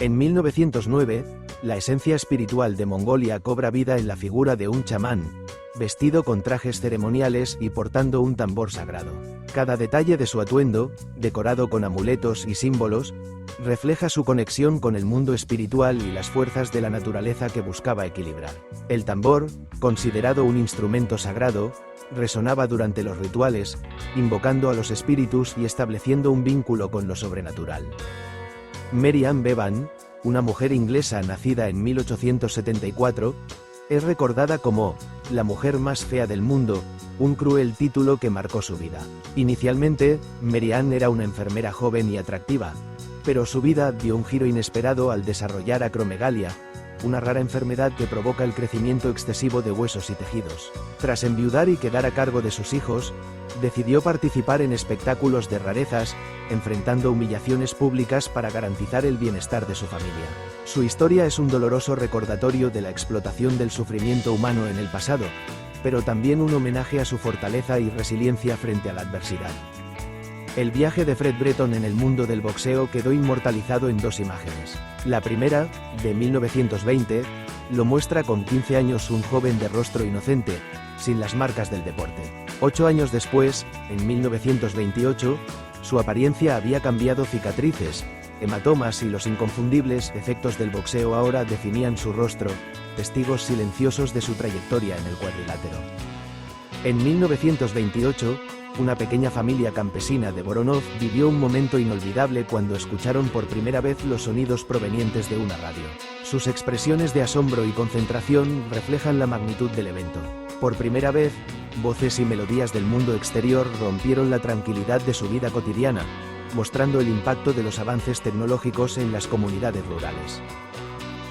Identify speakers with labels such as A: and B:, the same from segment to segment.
A: En 1909, la esencia espiritual de Mongolia cobra vida en la figura de un chamán, vestido con trajes ceremoniales y portando un tambor sagrado. Cada detalle de su atuendo, decorado con amuletos y símbolos, refleja su conexión con el mundo espiritual y las fuerzas de la naturaleza que buscaba equilibrar. El tambor, considerado un instrumento sagrado, resonaba durante los rituales, invocando a los espíritus y estableciendo un vínculo con lo sobrenatural. Mary Ann Bevan, una mujer inglesa nacida en 1874, es recordada como la mujer más fea del mundo, un cruel título que marcó su vida. Inicialmente, Mary Ann era una enfermera joven y atractiva, pero su vida dio un giro inesperado al desarrollar acromegalia, una rara enfermedad que provoca el crecimiento excesivo de huesos y tejidos. Tras enviudar y quedar a cargo de sus hijos, decidió participar en espectáculos de rarezas, enfrentando humillaciones públicas para garantizar el bienestar de su familia. Su historia es un doloroso recordatorio de la explotación del sufrimiento humano en el pasado, pero también un homenaje a su fortaleza y resiliencia frente a la adversidad. El viaje de Fred Breton en el mundo del boxeo quedó inmortalizado en dos imágenes. La primera, de 1920, lo muestra con 15 años un joven de rostro inocente, sin las marcas del deporte. 8 años después, en 1928, su apariencia había cambiado. Cicatrices, hematomas y los inconfundibles efectos del boxeo ahora definían su rostro, testigos silenciosos de su trayectoria en el cuadrilátero. En 1928, una pequeña familia campesina de Voronezh vivió un momento inolvidable cuando escucharon por primera vez los sonidos provenientes de una radio. Sus expresiones de asombro y concentración reflejan la magnitud del evento. Por primera vez, voces y melodías del mundo exterior rompieron la tranquilidad de su vida cotidiana, mostrando el impacto de los avances tecnológicos en las comunidades rurales.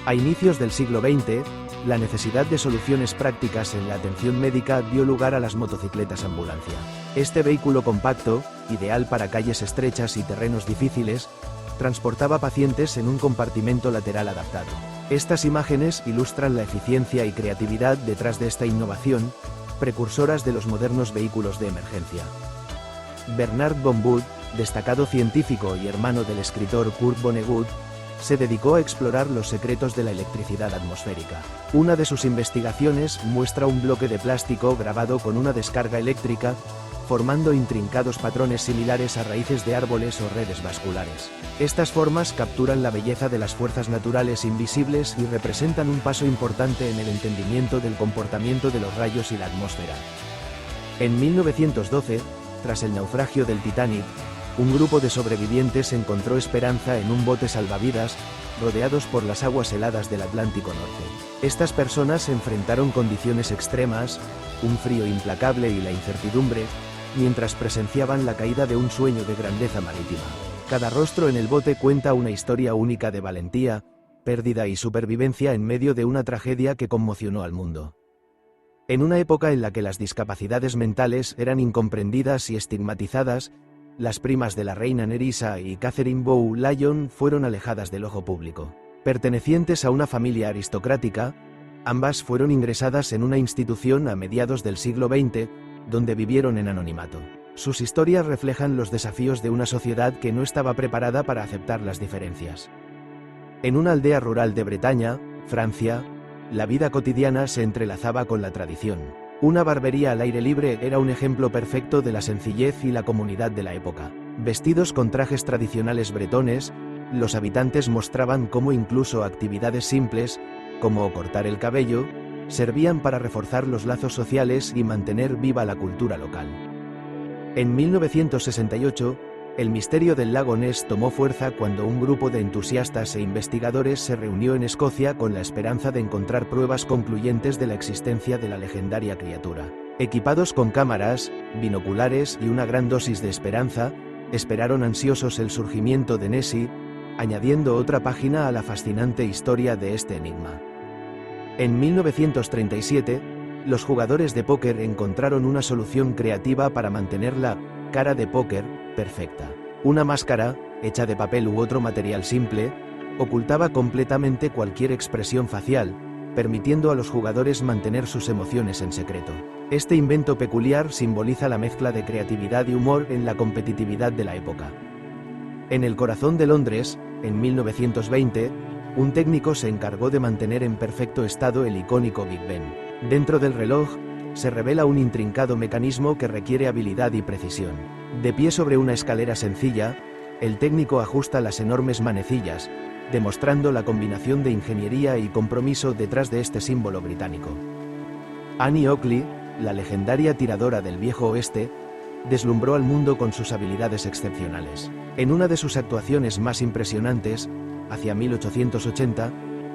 A: A inicios del siglo XX, la necesidad de soluciones prácticas en la atención médica dio lugar a las motocicletas ambulancia. Este vehículo compacto, ideal para calles estrechas y terrenos difíciles, transportaba pacientes en un compartimento lateral adaptado. Estas imágenes ilustran la eficiencia y creatividad detrás de esta innovación, precursoras de los modernos vehículos de emergencia. Bernard von Wood, destacado científico y hermano del escritor Kurt Vonnegut, se dedicó a explorar los secretos de la electricidad atmosférica. Una de sus investigaciones muestra un bloque de plástico grabado con una descarga eléctrica, formando intrincados patrones similares a raíces de árboles o redes vasculares. Estas formas capturan la belleza de las fuerzas naturales invisibles y representan un paso importante en el entendimiento del comportamiento de los rayos y la atmósfera. En 1912, tras el naufragio del Titanic, un grupo de sobrevivientes encontró esperanza en un bote salvavidas, rodeados por las aguas heladas del Atlántico Norte. Estas personas enfrentaron condiciones extremas, un frío implacable y la incertidumbre, mientras presenciaban la caída de un sueño de grandeza marítima. Cada rostro en el bote cuenta una historia única de valentía, pérdida y supervivencia en medio de una tragedia que conmocionó al mundo. En una época en la que las discapacidades mentales eran incomprendidas y estigmatizadas, las primas de la reina Nerissa y Catherine Bow-Lyon fueron alejadas del ojo público. Pertenecientes a una familia aristocrática, ambas fueron ingresadas en una institución a mediados del siglo XX, donde vivieron en anonimato. Sus historias reflejan los desafíos de una sociedad que no estaba preparada para aceptar las diferencias. En una aldea rural de Bretaña, Francia, la vida cotidiana se entrelazaba con la tradición. Una barbería al aire libre era un ejemplo perfecto de la sencillez y la comunidad de la época. Vestidos con trajes tradicionales bretones, los habitantes mostraban cómo incluso actividades simples, como cortar el cabello, servían para reforzar los lazos sociales y mantener viva la cultura local. En 1968, el misterio del lago Ness tomó fuerza cuando un grupo de entusiastas e investigadores se reunió en Escocia con la esperanza de encontrar pruebas concluyentes de la existencia de la legendaria criatura. Equipados con cámaras, binoculares y una gran dosis de esperanza, esperaron ansiosos el surgimiento de Nessie, añadiendo otra página a la fascinante historia de este enigma. En 1937, los jugadores de póker encontraron una solución creativa para mantener la cara de póker perfecta. Una máscara, hecha de papel u otro material simple, ocultaba completamente cualquier expresión facial, permitiendo a los jugadores mantener sus emociones en secreto. Este invento peculiar simboliza la mezcla de creatividad y humor en la competitividad de la época. En el corazón de Londres, en 1920, un técnico se encargó de mantener en perfecto estado el icónico Big Ben. Dentro del reloj, se revela un intrincado mecanismo que requiere habilidad y precisión. De pie sobre una escalera sencilla, el técnico ajusta las enormes manecillas, demostrando la combinación de ingeniería y compromiso detrás de este símbolo británico. Annie Oakley, la legendaria tiradora del viejo oeste, deslumbró al mundo con sus habilidades excepcionales. En una de sus actuaciones más impresionantes, hacia 1880,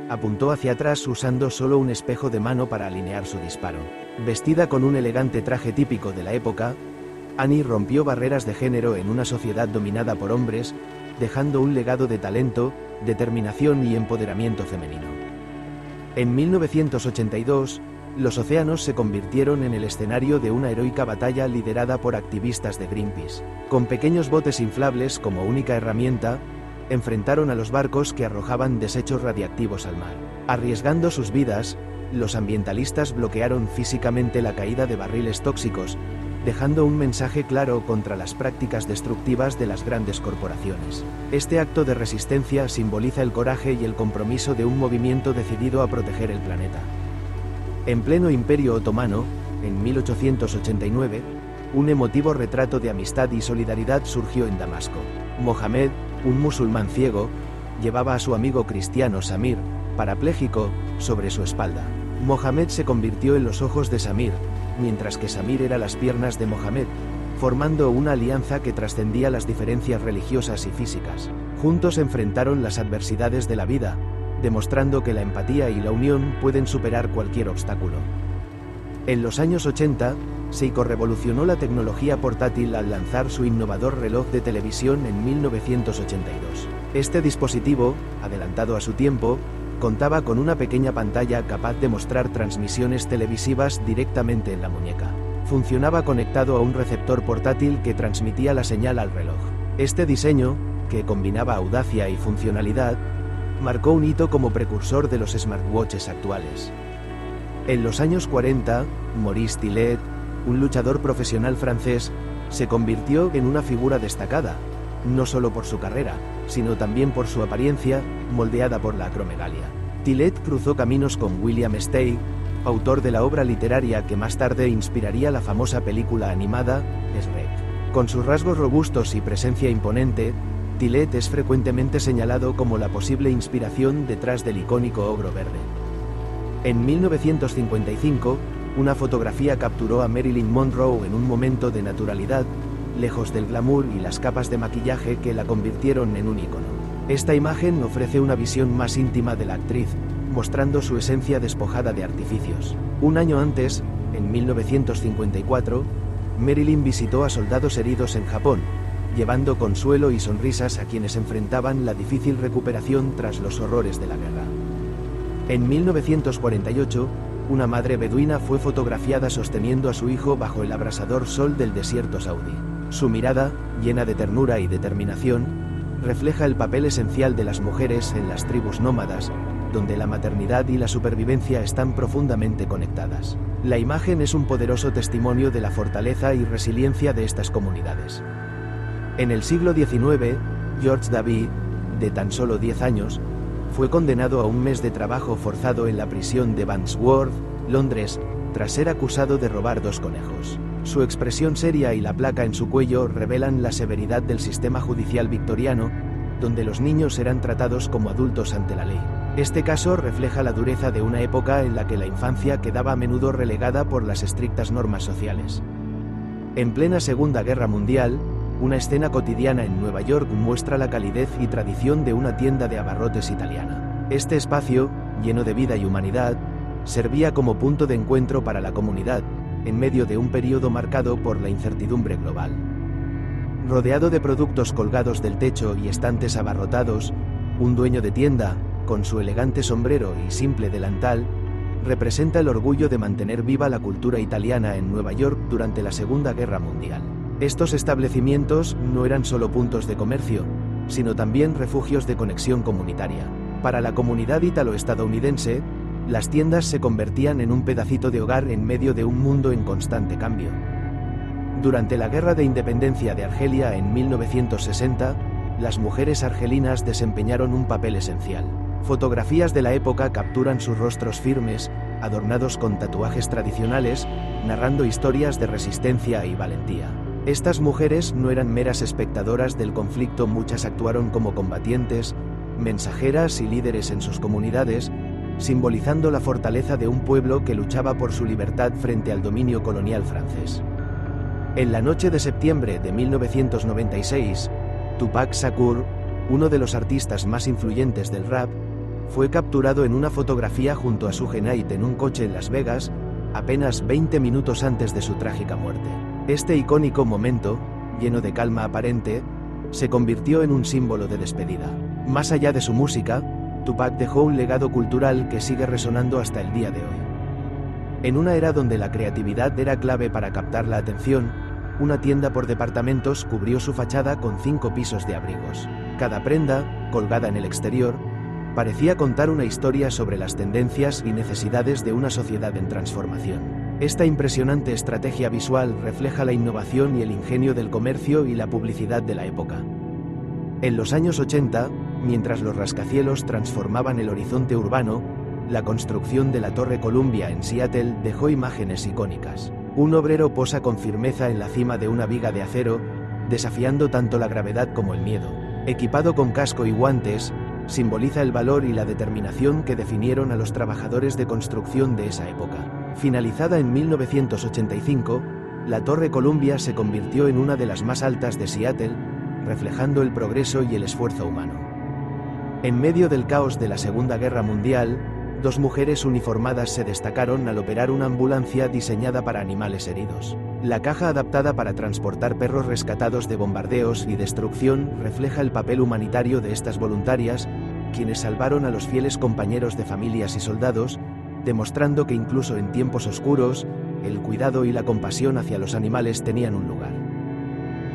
A: apuntó hacia atrás usando solo un espejo de mano para alinear su disparo. Vestida con un elegante traje típico de la época, Annie rompió barreras de género en una sociedad dominada por hombres, dejando un legado de talento, determinación y empoderamiento femenino. En 1982, los océanos se convirtieron en el escenario de una heroica batalla liderada por activistas de Greenpeace. Con pequeños botes inflables como única herramienta, enfrentaron a los barcos que arrojaban desechos radiactivos al mar. Arriesgando sus vidas, los ambientalistas bloquearon físicamente la caída de barriles tóxicos, dejando un mensaje claro contra las prácticas destructivas de las grandes corporaciones. Este acto de resistencia simboliza el coraje y el compromiso de un movimiento decidido a proteger el planeta. En pleno Imperio Otomano, en 1889, un emotivo retrato de amistad y solidaridad surgió en Damasco. Mohamed, un musulmán ciego, llevaba a su amigo cristiano Samir, parapléjico, sobre su espalda. Mohamed se convirtió en los ojos de Samir, mientras que Samir era las piernas de Mohamed, formando una alianza que trascendía las diferencias religiosas y físicas. Juntos enfrentaron las adversidades de la vida, demostrando que la empatía y la unión pueden superar cualquier obstáculo. En los años 80, Seiko revolucionó la tecnología portátil al lanzar su innovador reloj de televisión en 1982. Este dispositivo, adelantado a su tiempo, contaba con una pequeña pantalla capaz de mostrar transmisiones televisivas directamente en la muñeca. Funcionaba conectado a un receptor portátil que transmitía la señal al reloj. Este diseño, que combinaba audacia y funcionalidad, marcó un hito como precursor de los smartwatches actuales. En los años 40, Maurice Tillet, un luchador profesional francés, se convirtió en una figura destacada, no solo por su carrera, sino también por su apariencia, moldeada por la acromegalia. Tillet cruzó caminos con William Steig, autor de la obra literaria que más tarde inspiraría la famosa película animada, Shrek. Con sus rasgos robustos y presencia imponente, Tillet es frecuentemente señalado como la posible inspiración detrás del icónico ogro verde. En 1955, una fotografía capturó a Marilyn Monroe en un momento de naturalidad, lejos del glamour y las capas de maquillaje que la convirtieron en un ícono. Esta imagen ofrece una visión más íntima de la actriz, mostrando su esencia despojada de artificios. Un año antes, en 1954, Marilyn visitó a soldados heridos en Japón, llevando consuelo y sonrisas a quienes enfrentaban la difícil recuperación tras los horrores de la guerra. En 1948, una madre beduina fue fotografiada sosteniendo a su hijo bajo el abrasador sol del desierto saudí. Su mirada, llena de ternura y determinación, refleja el papel esencial de las mujeres en las tribus nómadas, donde la maternidad y la supervivencia están profundamente conectadas. La imagen es un poderoso testimonio de la fortaleza y resiliencia de estas comunidades. En el siglo XIX, George Davey, de tan solo 10 años, fue condenado a un mes de trabajo forzado en la prisión de Wandsworth, Londres, tras ser acusado de robar 2 conejos. Su expresión seria y la placa en su cuello revelan la severidad del sistema judicial victoriano, donde los niños eran tratados como adultos ante la ley. Este caso refleja la dureza de una época en la que la infancia quedaba a menudo relegada por las estrictas normas sociales. En plena Segunda Guerra Mundial, una escena cotidiana en Nueva York muestra la calidez y tradición de una tienda de abarrotes italiana. Este espacio, lleno de vida y humanidad, servía como punto de encuentro para la comunidad, en medio de un periodo marcado por la incertidumbre global. Rodeado de productos colgados del techo y estantes abarrotados, un dueño de tienda, con su elegante sombrero y simple delantal, representa el orgullo de mantener viva la cultura italiana en Nueva York durante la Segunda Guerra Mundial. Estos establecimientos no eran solo puntos de comercio, sino también refugios de conexión comunitaria. Para la comunidad italo-estadounidense, las tiendas se convertían en un pedacito de hogar en medio de un mundo en constante cambio. Durante la Guerra de Independencia de Argelia en 1960, las mujeres argelinas desempeñaron un papel esencial. Fotografías de la época capturan sus rostros firmes, adornados con tatuajes tradicionales, narrando historias de resistencia y valentía. Estas mujeres no eran meras espectadoras del conflicto, muchas actuaron como combatientes, mensajeras y líderes en sus comunidades, simbolizando la fortaleza de un pueblo que luchaba por su libertad frente al dominio colonial francés. En la noche de septiembre de 1996, Tupac Shakur, uno de los artistas más influyentes del rap, fue capturado en una fotografía junto a Suge Knight en un coche en Las Vegas, apenas 20 minutos antes de su trágica muerte. Este icónico momento, lleno de calma aparente, se convirtió en un símbolo de despedida. Más allá de su música, Tupac dejó un legado cultural que sigue resonando hasta el día de hoy. En una era donde la creatividad era clave para captar la atención, una tienda por departamentos cubrió su fachada con 5 pisos de abrigos. Cada prenda, colgada en el exterior, parecía contar una historia sobre las tendencias y necesidades de una sociedad en transformación. Esta impresionante estrategia visual refleja la innovación y el ingenio del comercio y la publicidad de la época. En los años 80, mientras los rascacielos transformaban el horizonte urbano, la construcción de la Torre Columbia en Seattle dejó imágenes icónicas. Un obrero posa con firmeza en la cima de una viga de acero, desafiando tanto la gravedad como el miedo. Equipado con casco y guantes, simboliza el valor y la determinación que definieron a los trabajadores de construcción de esa época. Finalizada en 1985, la Torre Columbia se convirtió en una de las más altas de Seattle, reflejando el progreso y el esfuerzo humano. En medio del caos de la Segunda Guerra Mundial, 2 mujeres uniformadas se destacaron al operar una ambulancia diseñada para animales heridos. La caja adaptada para transportar perros rescatados de bombardeos y destrucción refleja el papel humanitario de estas voluntarias, quienes salvaron a los fieles compañeros de familias y soldados, demostrando que incluso en tiempos oscuros, el cuidado y la compasión hacia los animales tenían un lugar.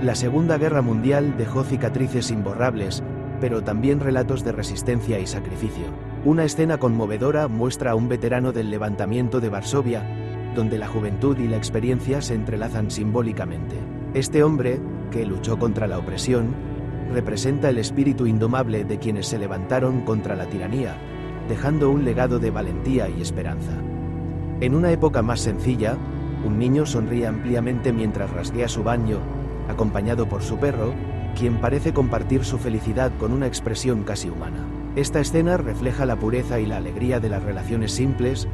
A: La Segunda Guerra Mundial dejó cicatrices imborrables, pero también relatos de resistencia y sacrificio. Una escena conmovedora muestra a un veterano del levantamiento de Varsovia, donde la juventud y la experiencia se entrelazan simbólicamente. Este hombre, que luchó contra la opresión, representa el espíritu indomable de quienes se levantaron contra la tiranía, dejando un legado de valentía y esperanza. En una época más sencilla, un niño sonríe ampliamente mientras rasguea su baño, acompañado por su perro, quien parece compartir su felicidad con una expresión casi humana. Esta escena refleja la pureza y la alegría de las relaciones simples,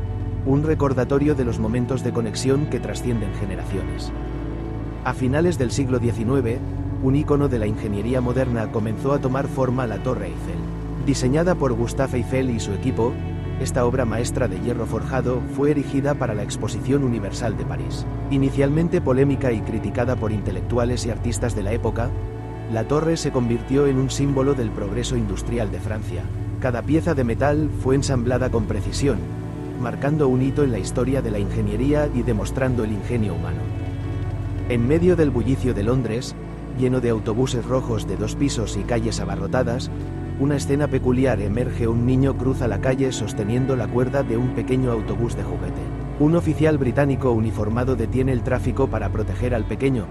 A: un recordatorio de los momentos de conexión que trascienden generaciones. A finales del siglo XIX, un ícono de la ingeniería moderna comenzó a tomar forma: la Torre Eiffel. Diseñada por Gustave Eiffel y su equipo, esta obra maestra de hierro forjado fue erigida para la Exposición Universal de París. Inicialmente polémica y criticada por intelectuales y artistas de la época, la torre se convirtió en un símbolo del progreso industrial de Francia. Cada pieza de metal fue ensamblada con precisión, marcando un hito en la historia de la ingeniería y demostrando el ingenio humano. En medio del bullicio de Londres, lleno de autobuses rojos de 2 pisos y calles abarrotadas, una escena peculiar emerge: un niño cruza la calle sosteniendo la cuerda de un pequeño autobús de juguete. Un oficial británico uniformado detiene el tráfico para proteger al pequeño,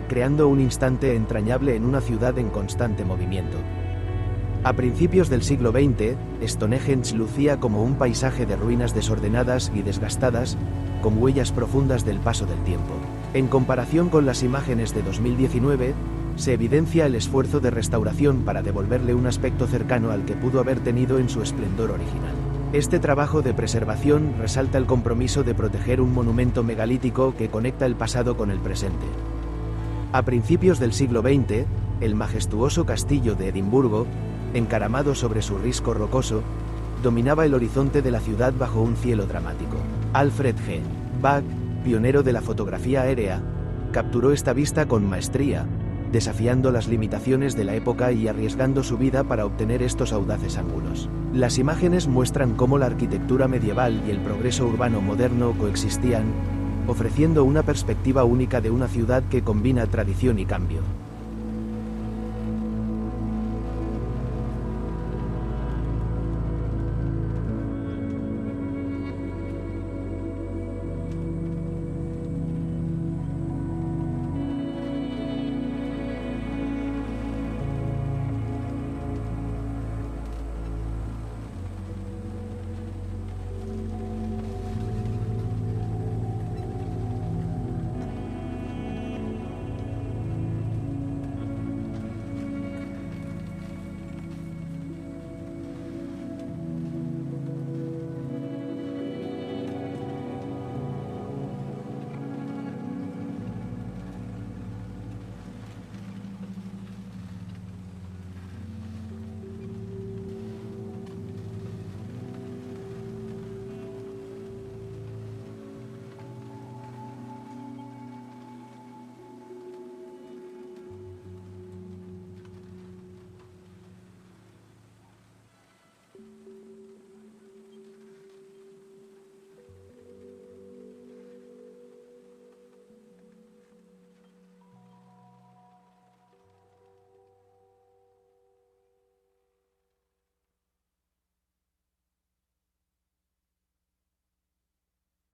A: creando un instante entrañable en una ciudad en constante movimiento. A principios del siglo XX, Stonehenge lucía como un paisaje de ruinas desordenadas y desgastadas, con huellas profundas del paso del tiempo. En comparación con las imágenes de 2019, se evidencia el esfuerzo de restauración para devolverle un aspecto cercano al que pudo haber tenido en su esplendor original. Este trabajo de preservación resalta el compromiso de proteger un monumento megalítico que conecta el pasado con el presente. A principios del siglo XX, el majestuoso castillo de Edimburgo, encaramado sobre su risco rocoso, dominaba el horizonte de la ciudad bajo un cielo dramático. Alfred G. Bach, pionero de la fotografía aérea, capturó esta vista con maestría, desafiando las limitaciones de la época y arriesgando su vida para obtener estos audaces ángulos. Las imágenes muestran cómo la arquitectura medieval y el progreso urbano moderno coexistían, ofreciendo una perspectiva única de una ciudad que combina tradición y cambio.